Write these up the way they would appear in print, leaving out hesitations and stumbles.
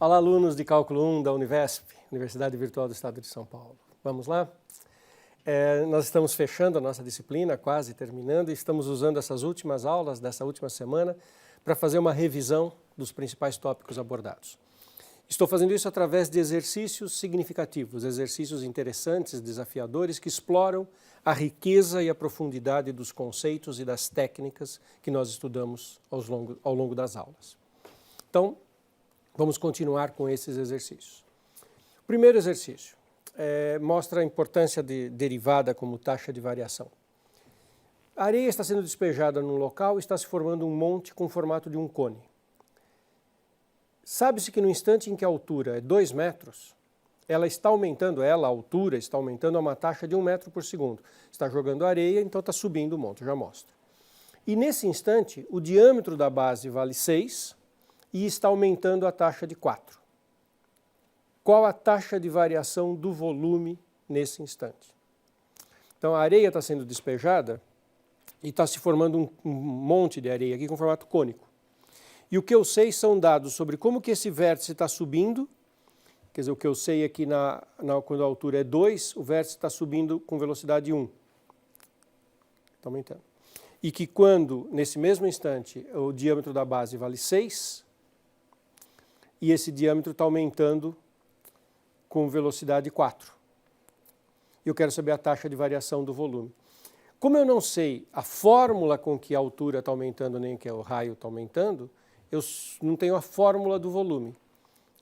Olá, alunos de Cálculo 1 da Univesp, Universidade Virtual do Estado de São Paulo. Vamos lá? Nós estamos fechando a nossa disciplina, quase terminando, e estamos usando essas últimas aulas dessa última semana para fazer uma revisão dos principais tópicos abordados. Estou fazendo isso através de exercícios significativos, exercícios interessantes, desafiadores, que exploram a riqueza e a profundidade dos conceitos e das técnicas que nós estudamos ao longo das aulas. Então, vamos continuar com esses exercícios. O primeiro exercício mostra a importância de derivada como taxa de variação. A areia está sendo despejada num local e está se formando um monte com o formato de um cone. Sabe-se que no instante em que a altura é 2 metros, a altura está aumentando a uma taxa de 1 metro por segundo. Está jogando areia, então está subindo o monte, já mostra. E nesse instante, o diâmetro da base vale 6 e está aumentando a taxa de 4. Qual a taxa de variação do volume nesse instante? Então a areia está sendo despejada e está se formando um monte de areia aqui com formato cônico. E o que eu sei são dados sobre como que esse vértice está subindo. Quer dizer, o que eu sei é que quando a altura é 2, o vértice está subindo com velocidade 1. Está aumentando. E que quando, nesse mesmo instante, o diâmetro da base vale 6, e esse diâmetro está aumentando com velocidade 4. E eu quero saber a taxa de variação do volume. Como eu não sei a fórmula com que a altura está aumentando, nem que o raio está aumentando, eu não tenho a fórmula do volume,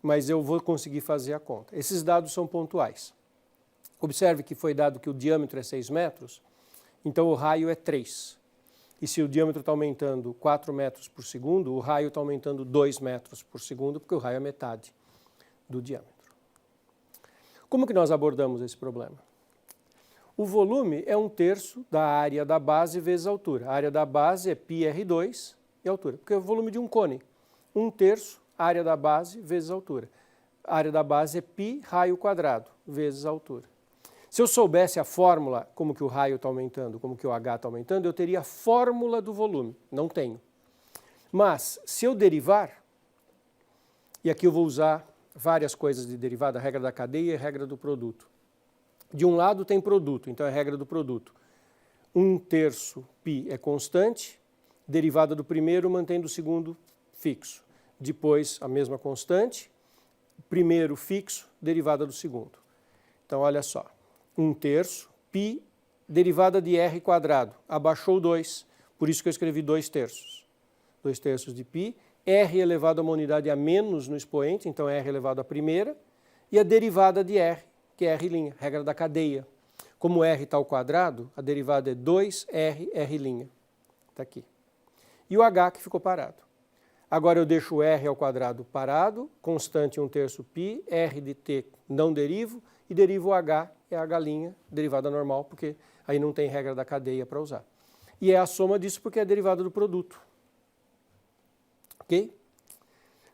mas eu vou conseguir fazer a conta. Esses dados são pontuais. Observe que foi dado que o diâmetro é 6 metros, então o raio é 3. E se o diâmetro está aumentando 4 metros por segundo, o raio está aumentando 2 metros por segundo, porque o raio é metade do diâmetro. Como que nós abordamos esse problema? O volume é 1/3 da área da base vezes a altura. A área da base é πr2 e a altura, porque é o volume de um cone. 1/3 área da base vezes a altura. A área da base é π raio quadrado vezes a altura. Se eu soubesse a fórmula, como que o raio está aumentando, como que o H está aumentando, eu teria a fórmula do volume. Não tenho. Mas, se eu derivar, e aqui eu vou usar várias coisas de derivada, a regra da cadeia e a regra do produto. De um lado tem produto, então é a regra do produto. 1/3 π é constante, derivada do primeiro mantém do segundo fixo. Depois, a mesma constante, primeiro fixo, derivada do segundo. Então, olha só. 1/3 π, derivada de r quadrado, abaixou 2, por isso que eu escrevi 2/3. 2/3 de π, r elevado a uma unidade a menos no expoente, então r elevado à primeira, e a derivada de r, que é r', regra da cadeia. Como r está ao quadrado, a derivada é 2r, r'. Está aqui. E o h que ficou parado. Agora eu deixo o r ao quadrado parado, constante 1/3 π, r de t não derivo, e derivo o h, é a h', derivada normal, porque aí não tem regra da cadeia para usar. E é a soma disso porque é a derivada do produto. Ok?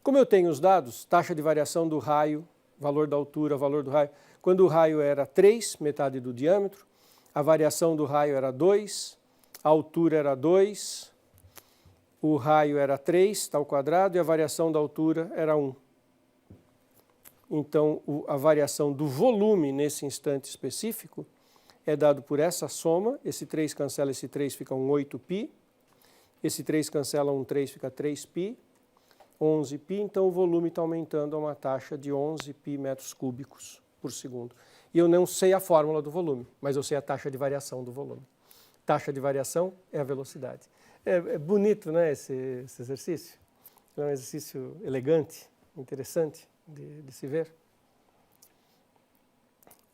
Como eu tenho os dados, taxa de variação do raio, valor da altura, valor do raio. Quando o raio era 3, metade do diâmetro, a variação do raio era 2, a altura era 2, o raio era 3, está ao quadrado, e a variação da altura era 1. Então, a variação do volume nesse instante específico é dado por essa soma. Esse 3 cancela esse 3, fica um 8π. Esse 3 cancela um 3, fica 3π. 11π, então o volume está aumentando a uma taxa de 11π metros cúbicos por segundo. E eu não sei a fórmula do volume, mas eu sei a taxa de variação do volume. Taxa de variação é a velocidade. É bonito, né, esse exercício? É um exercício elegante, interessante de se ver.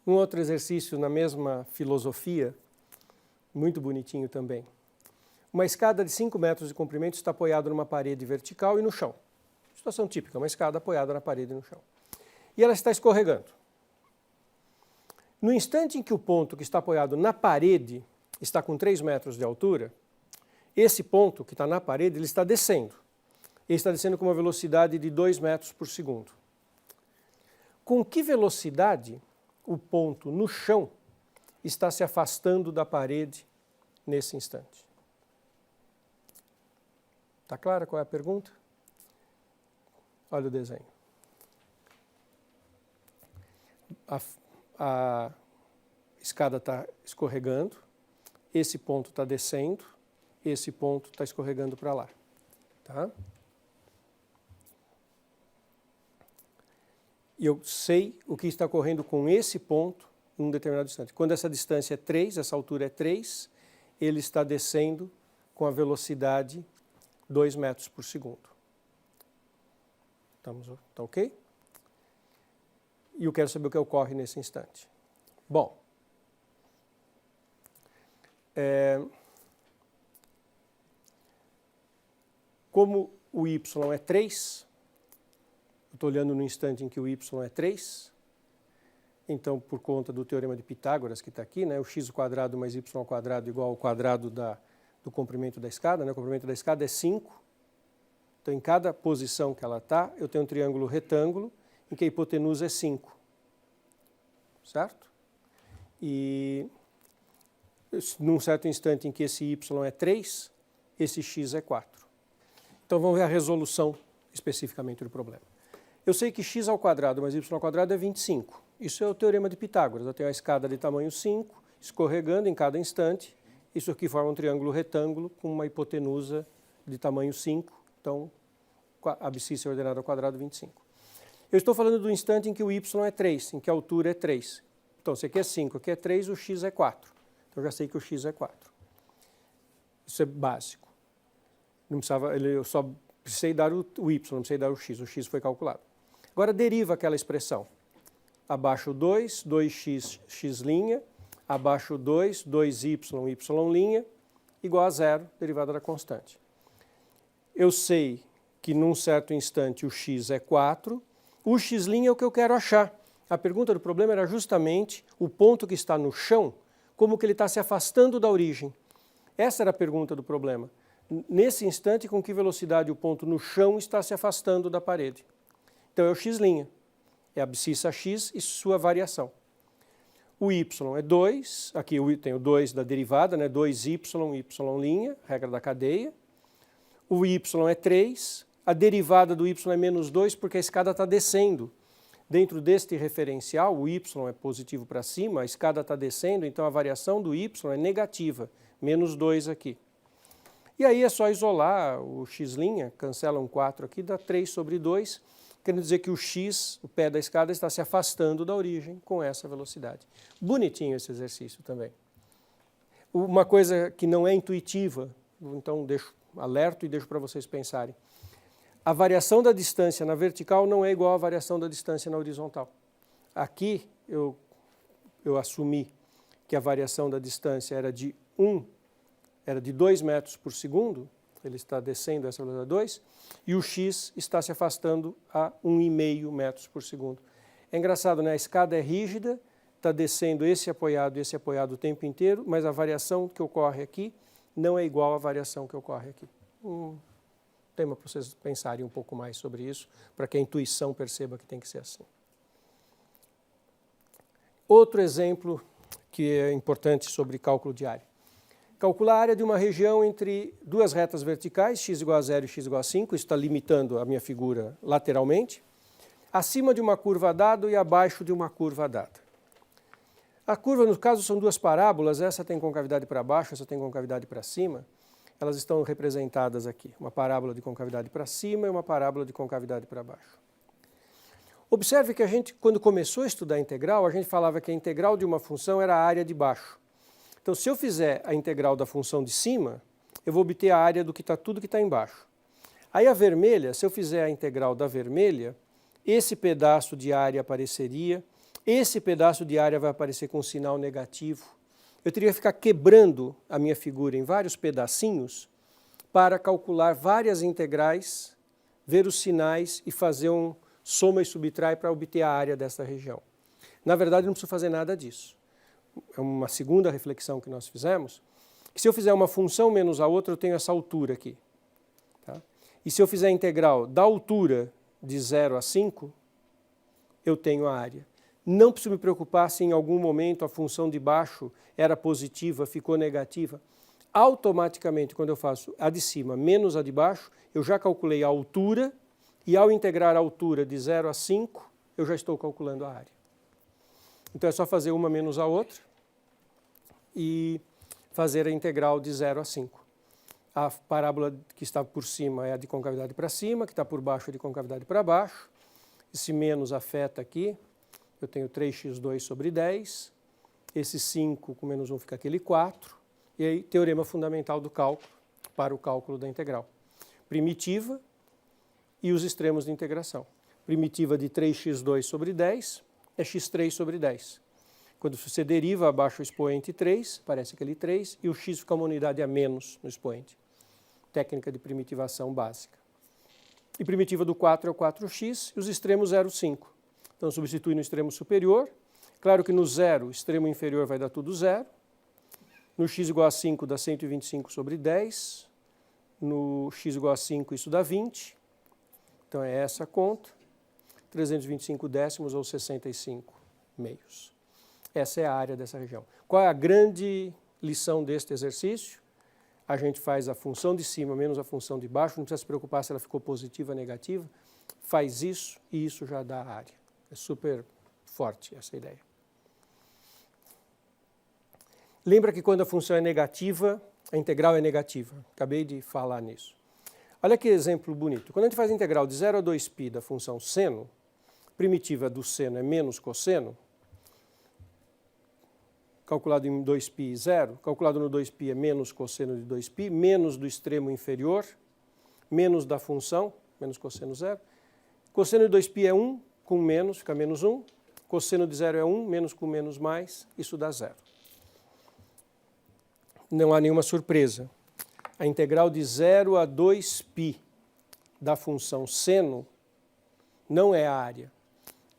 Um outro exercício na mesma filosofia, muito bonitinho também. Uma escada de 5 metros de comprimento está apoiada numa parede vertical e no chão. Situação típica, uma escada apoiada na parede e no chão. E ela está escorregando. No instante em que o ponto que está apoiado na parede está com 3 metros de altura, esse ponto que está na parede, ele está descendo. Ele está descendo com uma velocidade de 2 metros por segundo. Com que velocidade o ponto no chão está se afastando da parede nesse instante? Está clara qual é a pergunta? Olha o desenho. a escada está escorregando, esse ponto está descendo, esse ponto está escorregando para lá. Tá? E eu sei o que está ocorrendo com esse ponto em um determinado instante. Quando essa distância é 3, essa altura é 3, ele está descendo com a velocidade 2 metros por segundo. Tá ok? E eu quero saber o que ocorre nesse instante. Bom, como o y é 3, eu estou olhando no instante em que o y é 3, então, por conta do teorema de Pitágoras que está aqui, né, o x² mais y² igual ao quadrado do comprimento da escada, né, o comprimento da escada é 5, então em cada posição que ela está, eu tenho um triângulo retângulo em que a hipotenusa é 5, certo? E num certo instante em que esse y é 3, esse x é 4. Então vamos ver a resolução especificamente do problema. Eu sei que x² mais y² é 25. Isso é o teorema de Pitágoras. Eu tenho a escada de tamanho 5, escorregando em cada instante. Isso aqui forma um triângulo retângulo com uma hipotenusa de tamanho 5. Então, a abscissa é ordenada ao quadrado 25. Eu estou falando do instante em que o y é 3, em que a altura é 3. Então, se aqui é 5, aqui é 3, o x é 4. Então, eu já sei que o x é 4. Isso é básico. Não precisava, eu só precisei dar o y, não precisei dar o x foi calculado. Agora deriva aquela expressão. Abaixo 2, 2x, x', abaixo 2, 2y, y', igual a 0, derivada da constante. Eu sei que num certo instante o x é 4, o x' é o que eu quero achar. A pergunta do problema era justamente o ponto que está no chão, como que ele está se afastando da origem. Essa era a pergunta do problema. Nesse instante, com que velocidade o ponto no chão está se afastando da parede. Então é o x', é a abscissa x e sua variação. O y é 2, aqui eu tenho 2 da derivada, né? 2y, y', regra da cadeia. O y é 3, a derivada do y é menos 2 porque a escada está descendo. Dentro deste referencial, o y é positivo para cima, a escada está descendo, então a variação do y é negativa, menos 2 aqui. E aí é só isolar o x', cancela um 4 aqui, dá 3 sobre 2, querendo dizer que o x, o pé da escada, está se afastando da origem com essa velocidade. Bonitinho esse exercício também. Uma coisa que não é intuitiva, então alerto e deixo para vocês pensarem. A variação da distância na vertical não é igual à variação da distância na horizontal. Aqui eu assumi que a variação da distância era de 2 metros por segundo, ele está descendo essa velocidade 2, e o x está se afastando a 1,5 metros por segundo. É engraçado, né? A escada é rígida, está descendo esse apoiado o tempo inteiro, mas a variação que ocorre aqui não é igual à variação que ocorre aqui. Tema para vocês pensarem um pouco mais sobre isso, para que a intuição perceba que tem que ser assim. Outro exemplo que é importante sobre cálculo de área. Calcular a área de uma região entre duas retas verticais, x igual a 0 e x igual a 5, isso está limitando a minha figura lateralmente, acima de uma curva dada e abaixo de uma curva dada. A curva, no caso, são duas parábolas, essa tem concavidade para baixo, essa tem concavidade para cima. Elas estão representadas aqui, uma parábola de concavidade para cima e uma parábola de concavidade para baixo. Observe que a gente, quando começou a estudar a integral, a gente falava que a integral de uma função era a área de baixo. Então, se eu fizer a integral da função de cima, eu vou obter a área do que está tudo que está embaixo. Aí a vermelha, se eu fizer a integral da vermelha, esse pedaço de área apareceria, esse pedaço de área vai aparecer com um sinal negativo. Eu teria que ficar quebrando a minha figura em vários pedacinhos para calcular várias integrais, ver os sinais e fazer um soma e subtrai para obter a área dessa região. Na verdade, não preciso fazer nada disso. É uma segunda reflexão que nós fizemos, que se eu fizer uma função menos a outra, eu tenho essa altura aqui. Tá? E se eu fizer a integral da altura de 0 a 5, eu tenho a área. Não preciso me preocupar se em algum momento a função de baixo era positiva, ficou negativa. Automaticamente, quando eu faço a de cima menos a de baixo, eu já calculei a altura, e ao integrar a altura de 0 a 5, eu já estou calculando a área. Então é só fazer uma menos a outra e fazer a integral de 0 a 5. A parábola que está por cima é a de concavidade para cima, que está por baixo é de concavidade para baixo. Esse menos afeta aqui, eu tenho 3x2 sobre 10, esse 5 com menos 1 fica aquele 4, e aí teorema fundamental do cálculo, para o cálculo da integral. Primitiva e os extremos de integração. Primitiva de 3x2 sobre 10 é x3 sobre 10. Quando você deriva, abaixo o expoente 3, aparece aquele 3, e o x fica uma unidade a menos no expoente. Técnica de primitivação básica. E primitiva do 4 é o 4x, e os extremos 0, 5. Então substitui no extremo superior. Claro que no 0, extremo inferior vai dar tudo 0. No x igual a 5 dá 125 sobre 10. No x igual a 5 isso dá 20. Então é essa a conta. 325 décimos ou 65 meios. Essa é a área dessa região. Qual é a grande lição deste exercício? A gente faz a função de cima menos a função de baixo, não precisa se preocupar se ela ficou positiva ou negativa. Faz isso e isso já dá a área. É super forte essa ideia. Lembra que quando a função é negativa, a integral é negativa. Acabei de falar nisso. Olha que exemplo bonito. Quando a gente faz a integral de 0 a 2π da função seno, primitiva do seno é menos cosseno, calculado em 2π 0, calculado no 2π é menos cosseno de 2π, menos do extremo inferior, menos da função, menos cosseno 0. Cosseno de 2π é 1, com menos, fica menos 1. Cosseno de 0 é 1, menos com menos mais, isso dá 0. Não há nenhuma surpresa. A integral de 0 a 2π da função seno não é a área.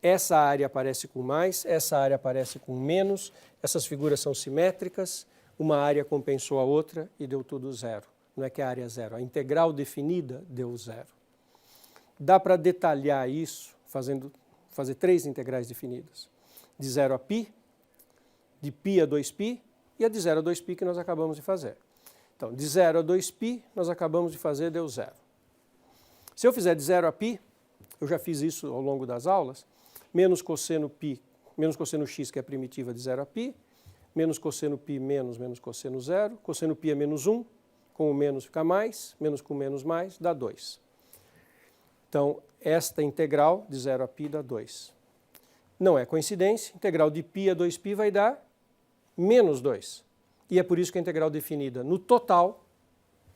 Essa área aparece com mais, essa área aparece com menos, essas figuras são simétricas, uma área compensou a outra e deu tudo 0. Não é que a área é 0, a integral definida deu 0. Dá para detalhar isso fazer 3 integrais definidas. De 0 a π, de π a 2π e a de 0 a 2π que nós acabamos de fazer. Então, de 0 a 2π nós acabamos de fazer, deu 0. Se eu fizer de 0 a π, eu já fiz isso ao longo das aulas, menos cosseno π, menos cosseno x, que é a primitiva de 0 a π, menos cosseno π menos cosseno 0, cosseno π é menos 1, com o menos fica mais, menos com menos mais, dá 2. Então, esta integral de 0 a π dá 2. Não é coincidência, integral de π a 2π vai dar menos 2. E é por isso que a integral definida no total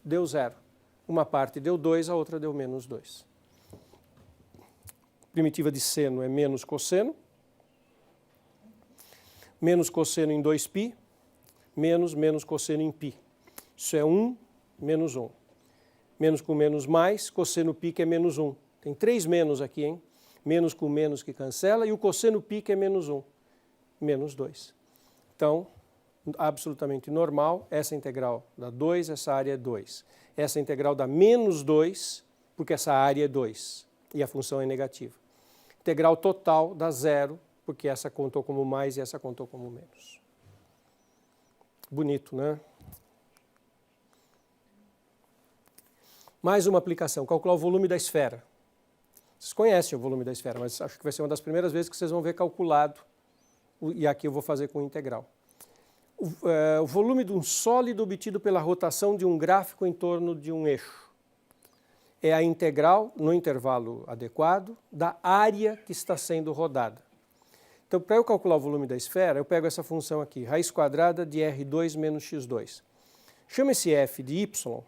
deu 0. Uma parte deu 2, a outra deu menos 2. Primitiva de seno é menos cosseno. Menos cosseno em 2π, menos cosseno em π. Isso é 1, menos 1. Menos com menos mais, cosseno π que é menos 1. Tem 3 menos aqui, hein? Menos com menos que cancela, e o cosseno π que é menos 1, menos 2. Então, absolutamente normal, essa integral dá 2, essa área é 2. Essa integral dá menos 2, porque essa área é 2, e a função é negativa. Integral total dá 0, porque essa contou como mais e essa contou como menos. Bonito, né? Mais uma aplicação, calcular o volume da esfera. Vocês conhecem o volume da esfera, mas acho que vai ser uma das primeiras vezes que vocês vão ver calculado, e aqui eu vou fazer com integral. O volume de um sólido obtido pela rotação de um gráfico em torno de um eixo. É a integral, no intervalo adequado, da área que está sendo rodada. Então, para eu calcular o volume da esfera, eu pego essa função aqui, raiz quadrada de R2 menos x2. Chama esse f de y,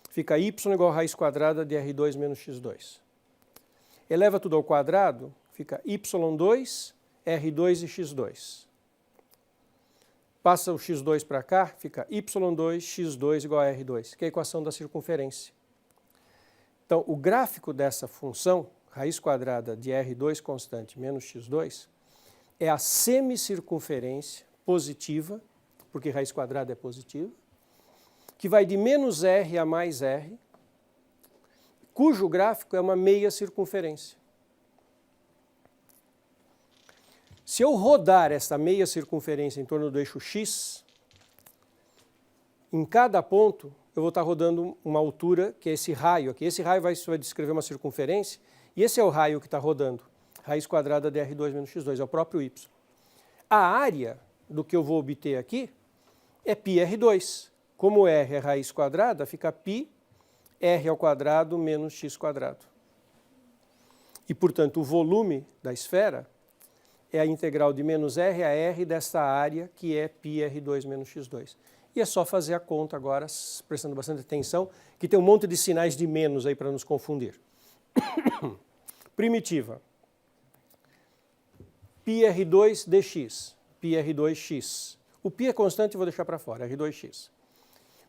fica y igual a raiz quadrada de R2 menos x2. Eleva tudo ao quadrado, fica y2, R2 e x2. Passa o x2 para cá, fica y2, x2 igual a R2, que é a equação da circunferência. Então, o gráfico dessa função, raiz quadrada de R2 constante menos x2, é a semicircunferência positiva, porque raiz quadrada é positiva, que vai de menos r a mais r, cujo gráfico é uma meia circunferência. Se eu rodar essa meia circunferência em torno do eixo x, em cada ponto eu vou estar rodando uma altura, que é esse raio aqui. Esse raio vai descrever uma circunferência, e esse é o raio que está rodando. Raiz quadrada de R2 menos x2, é o próprio y. A área do que eu vou obter aqui é πr2. Como r é raiz quadrada, fica π r ao quadrado menos x quadrado. E, portanto, o volume da esfera é a integral de menos r a r dessa área, que é πr2 menos x2. E é só fazer a conta agora, prestando bastante atenção, que tem um monte de sinais de menos aí para nos confundir. Primitiva. πr2 dx, πr2x. O π é constante, vou deixar para fora, r2x.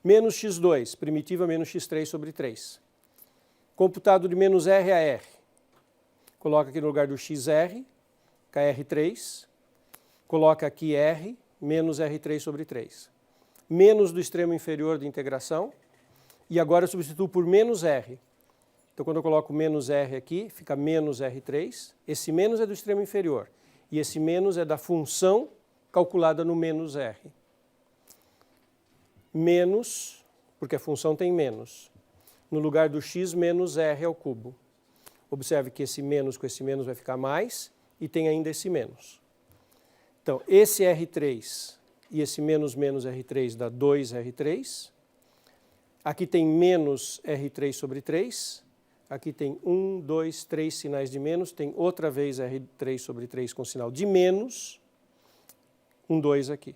Menos x2, primitiva menos x3 sobre 3. Computado de menos r a r. Coloca aqui no lugar do xr, kr3. Coloca aqui r, menos r3 sobre 3. Menos do extremo inferior de integração. E agora eu substituo por menos r. Então, quando eu coloco menos r aqui, fica menos r3. Esse menos é do extremo inferior. E esse menos é da função calculada no menos r. Menos, porque a função tem menos, no lugar do x, menos r ao cubo. Observe que esse menos com esse menos vai ficar mais, e tem ainda esse menos. Então, esse r3 e esse menos menos r3 dá 2r3. Aqui tem menos r3 sobre 3. Aqui tem 1, 2, 3 sinais de menos. Tem outra vez r3 sobre 3 com sinal de menos. 2 aqui.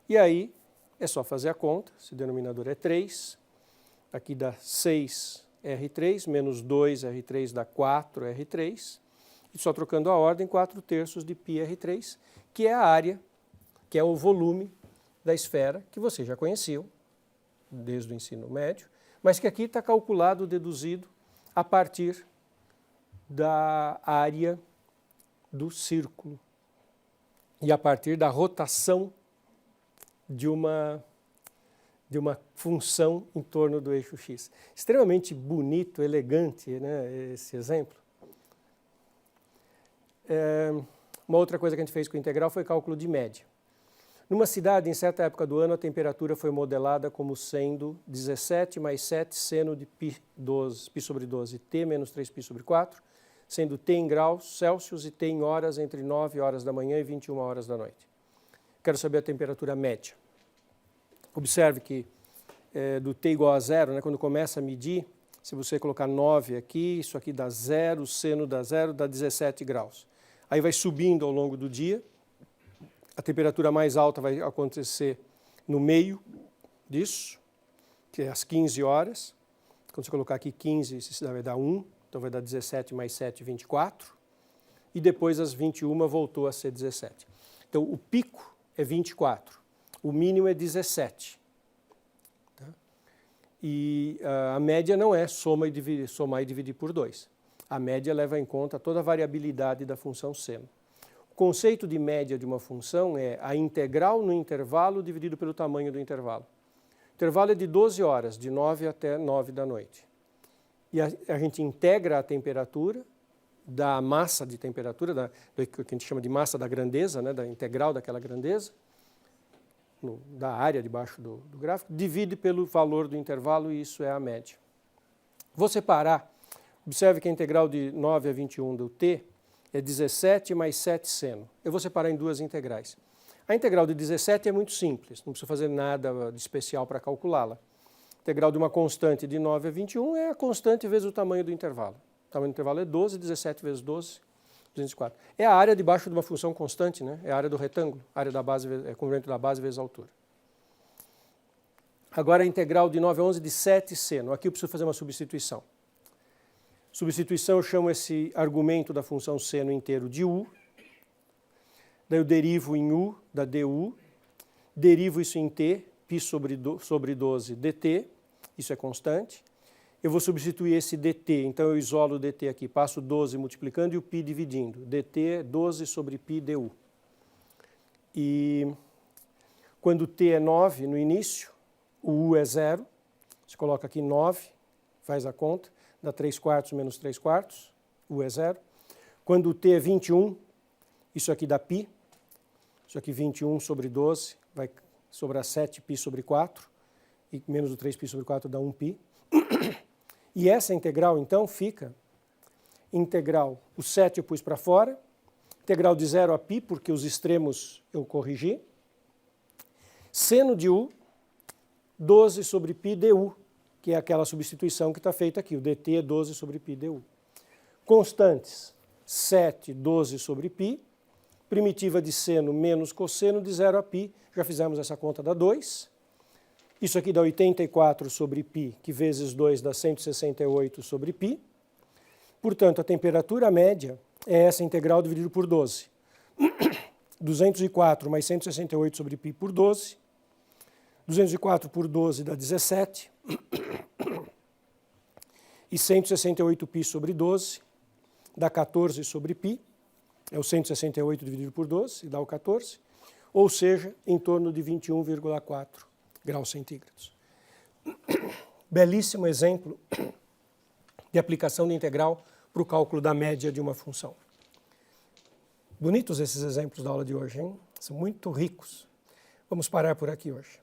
E aí, é só fazer a conta. Esse denominador é 3. Aqui dá 6r3, menos 2r3 dá 4r3. E só trocando a ordem, 4/3 de πr3, que é a área, que é o volume da esfera, que vocês já conheciam desde o ensino médio, mas que aqui está calculado, deduzido, a partir da área do círculo e a partir da rotação de uma função em torno do eixo x. Extremamente bonito, elegante, né, esse exemplo. Uma outra coisa que a gente fez com o integral foi cálculo de média. Numa cidade, em certa época do ano, a temperatura foi modelada como sendo 17 mais 7 seno de π sobre 12, t menos 3π sobre 4, sendo t em graus Celsius e t em horas entre 9 horas da manhã e 21 horas da noite. Quero saber a temperatura média. Observe que do t igual a zero, né, quando começa a medir, se você colocar 9 aqui, isso aqui dá 0, seno dá 0, dá 17 graus. Aí vai subindo ao longo do dia. A temperatura mais alta vai acontecer no meio disso, que é às 15 horas. Quando você colocar aqui 15, isso vai dar 1, então vai dar 17 mais 7, 24. E depois às 21 voltou a ser 17. Então o pico é 24, o mínimo é 17. Tá? E a média não é somar e dividir por 2. A média leva em conta toda a variabilidade da função seno. O conceito de média de uma função é a integral no intervalo dividido pelo tamanho do intervalo. O intervalo é de 12 horas, de 9 até 9 da noite. E a gente integra a temperatura da massa de temperatura, do que a gente chama de massa da grandeza, né, da integral daquela grandeza, da área debaixo do gráfico, divide pelo valor do intervalo e isso é a média. Vou separar, observe que a integral de 9 a 21 do t é 17 mais 7 seno. Eu vou separar em duas integrais. A integral de 17 é muito simples, não precisa fazer nada de especial para calculá-la. A integral de uma constante de 9 a 21 é a constante vezes o tamanho do intervalo. O tamanho do intervalo é 12, 17 vezes 12, 204. É a área debaixo de uma função constante, né? É a área do retângulo, a área da base é congruente da base vezes a altura. Agora a integral de 9 a 11 de 7 seno. Aqui eu preciso fazer uma substituição. Substituição, eu chamo esse argumento da função seno inteiro de u. Daí eu derivo em u da du. Derivo isso em t, π sobre 12 dt. Isso é constante. Eu vou substituir esse dt, então eu isolo o dt aqui. Passo 12 multiplicando e o π dividindo. dt é 12 sobre π du. E quando t é 9 no início, o u é 0. Você coloca aqui 9, faz a conta. Dá 3/4 menos 3/4, u é 0. Quando o t é 21, isso aqui dá π. Isso aqui 21 sobre 12, vai sobrar 7π sobre 4. E menos o 3π sobre 4 dá 1π. E essa integral, então, fica integral. O 7 eu pus para fora, integral de 0 a π, porque os extremos eu corrigi. Seno de u, 12 sobre π du, que é aquela substituição que está feita aqui. O dt é 12 sobre π du. Constantes, 7, 12 sobre π. Primitiva de seno menos cosseno de 0 a π. Já fizemos essa conta, dá 2. Isso aqui dá 84 sobre π, que vezes 2 dá 168 sobre π. Portanto, a temperatura média é essa integral dividido por 12. 204 mais 168 sobre π por 12. 204 por 12 dá 17. E 168π sobre 12 dá 14 sobre π. É o 168 dividido por 12, dá o 14. Ou seja, em torno de 21,4 graus centígrados. Belíssimo exemplo de aplicação de integral para o cálculo da média de uma função. Bonitos esses exemplos da aula de hoje, hein? São muito ricos. Vamos parar por aqui hoje.